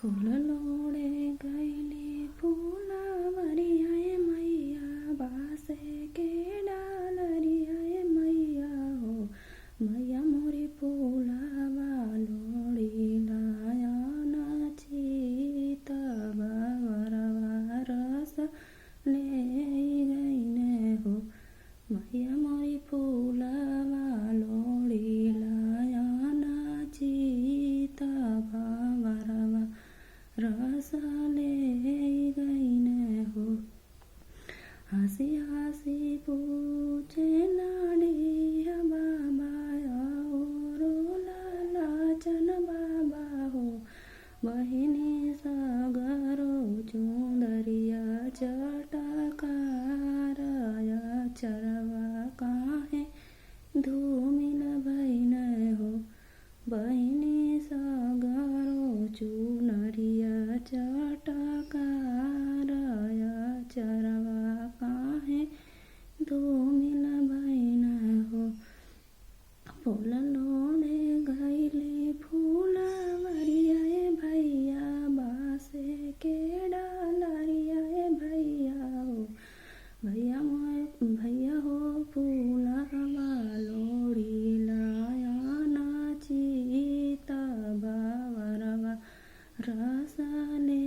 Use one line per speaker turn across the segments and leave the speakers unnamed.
फूल लोड़े गईली फूलवरिया मैया बासे के डालरिया मैया हो मैया मोरी फूलवा लोड़ी लाया नाचित बाबरवा रस ले गईने हो मैया मोरी फूलवा लोड़ी लाया नाचित बाबरवा रस ले गईने हो। हंसी हंसी पूछे लाड़िया बाबा रो लाला चन बाबा हो बहिनी सागरो चुंदरिया चटकारया चरवा काहे धूमिल भईन हो बहिनी सागरो चुनरिया चटकारया चरवा काहे धूमिल भईन हो। फूल लोड़े गईली फूलवरिया भैया बासे के डालरिया भैया हो भैया हो फूलवा लोड़ी लाया नाचित बाबरवा रस ले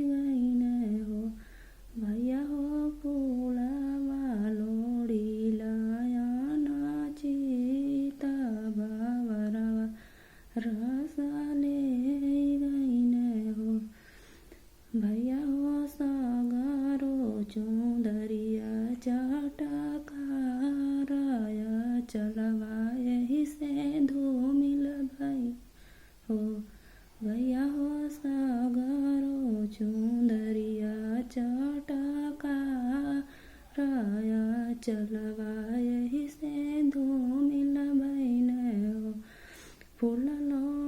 गईने हो भैया हो फूलवा लोड़ी लाया नाचित बाबरवा रस ले गईने हो भैया हो सागरो चुंदरिया चटकारया चलवा यही से धूमिल भई हो भैया हो सागरो चुंदरिया चटकारया चलवा यही से धूमिल भईन हो। फूल लो